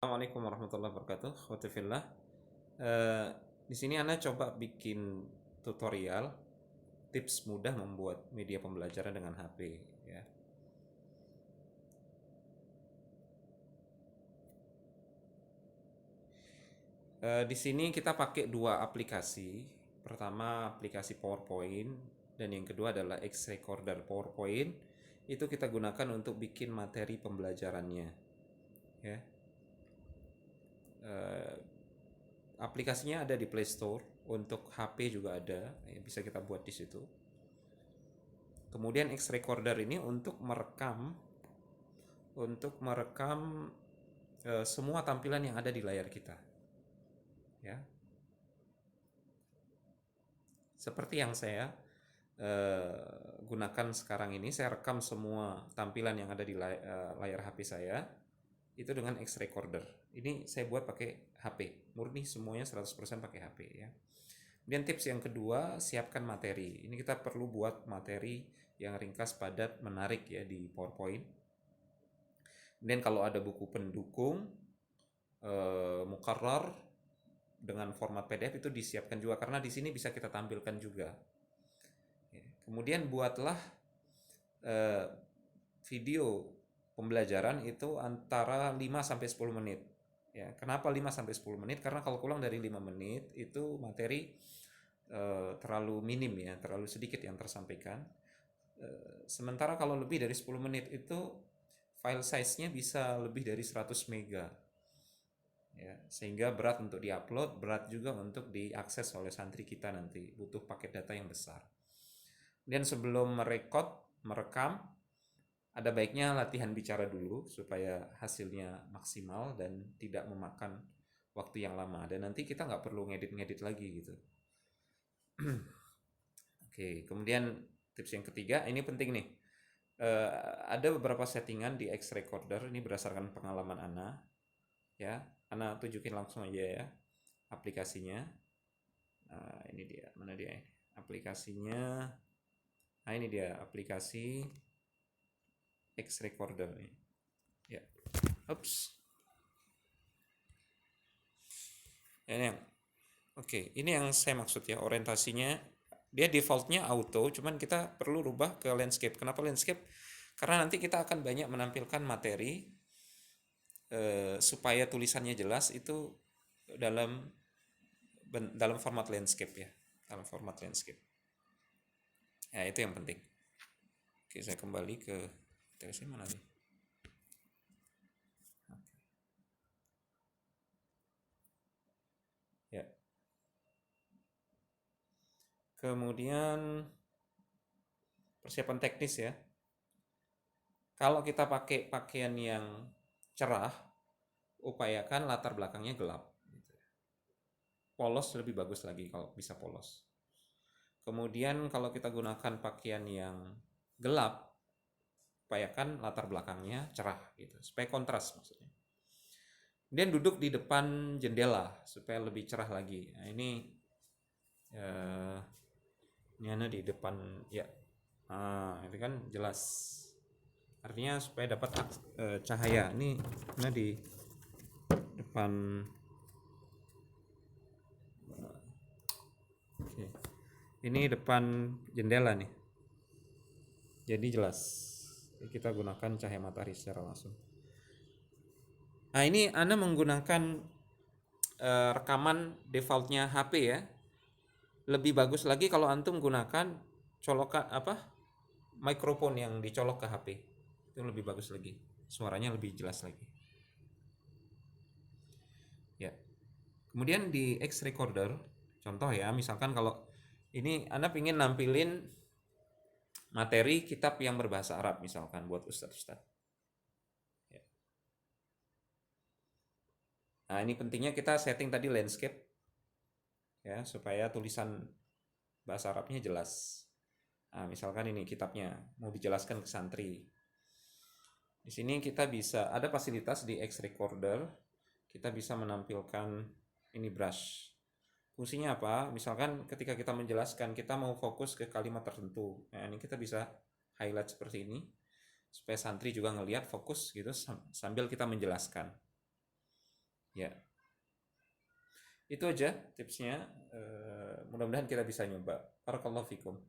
Assalamualaikum warahmatullahi wabarakatuh. Khotifillah. Eh, di sini Anda coba bikin tutorial tips mudah membuat media pembelajaran dengan HP ya. Di sini kita pakai dua aplikasi. Pertama aplikasi PowerPoint dan yang kedua adalah X-Recorder PowerPoint. Itu kita gunakan untuk bikin materi pembelajarannya ya. Eh, Aplikasinya ada di Play Store, untuk HP juga ada, ya, bisa kita buat di situ. Kemudian X recorder ini untuk merekam semua tampilan yang ada di layar kita, ya. Seperti yang saya gunakan sekarang ini, saya rekam semua tampilan yang ada di layar HP saya itu dengan X recorder. Ini saya buat pakai HP, murni semuanya 100% pakai HP ya. Kemudian tips yang kedua, siapkan materi. Ini kita perlu buat materi yang ringkas, padat, menarik ya di PowerPoint. Dan kalau ada buku pendukung, mukarrar dengan format PDF itu disiapkan juga karena di sini bisa kita tampilkan juga. Kemudian buatlah eh, video pembelajaran itu antara 5 sampai 10 menit. Ya, kenapa 5 sampai 10 menit? Karena kalau kurang dari 5 menit itu materi terlalu minim ya, terlalu sedikit yang tersampaikan. Sementara kalau lebih dari 10 menit itu file size-nya bisa lebih dari 100 mega. Ya, sehingga berat untuk diupload, berat juga untuk diakses oleh santri kita nanti, butuh paket data yang besar. Dan sebelum merekam, ada baiknya latihan bicara dulu supaya hasilnya maksimal dan tidak memakan waktu yang lama. Dan nanti kita nggak perlu ngedit-ngedit lagi gitu. Oke, kemudian tips yang ketiga, ini penting nih. Eh, ada beberapa settingan di X Recorder, ini berdasarkan pengalaman Ana. Ya, Ana tunjukin langsung aja ya aplikasinya. Ini dia, mana dia ini? Aplikasinya. Nah, ini dia aplikasi X Recorder nih. Ya. Ups. Ini yang Oke, ini yang saya maksud ya, orientasinya dia defaultnya auto, cuman kita perlu rubah ke landscape. Kenapa landscape? Karena nanti kita akan banyak menampilkan materi supaya tulisannya jelas itu dalam dalam format landscape ya, dalam format landscape. Ya itu yang penting. Oke, saya kembali ke TLC mana nih? Ya, kemudian persiapan teknis ya. Kalau kita pakai pakaian yang cerah, upayakan latar belakangnya gelap. Polos lebih bagus lagi kalau bisa polos. Kemudian kalau kita gunakan pakaian yang gelap, upayakan latar belakangnya cerah gitu, supaya kontras maksudnya. Kemudian duduk di depan jendela supaya lebih cerah lagi. Nah, eh, ini ada di depan ya. Nah, itu kan jelas. Artinya supaya dapat cahaya. Ini di depan. Oke. Ini depan jendela nih. Jadi jelas. Kita gunakan cahaya matahari secara langsung. Nah, ini Anda menggunakan rekaman defaultnya HP ya. Lebih bagus lagi kalau antum gunakan colokan mikrofon yang dicolok ke HP. Itu lebih bagus lagi. Suaranya lebih jelas lagi. Ya. Kemudian di X recorder, contoh ya, misalkan kalau ini Anda ingin nampilin materi kitab yang berbahasa Arab misalkan buat ustadz-ustadz. Ya. Nah, ini pentingnya kita setting tadi landscape ya supaya tulisan bahasa Arabnya jelas. Nah, misalkan ini kitabnya mau dijelaskan ke santri. Di sini kita bisa ada fasilitas di X recorder, kita bisa menampilkan ini brush. Fungsinya apa? Misalkan ketika kita menjelaskan, kita mau fokus ke kalimat tertentu. Nah, ini kita bisa highlight seperti ini supaya santri juga ngelihat fokus gitu sambil kita menjelaskan. Ya, itu aja tipsnya. Mudah-mudahan kita bisa nyoba. Barakallahu fikum.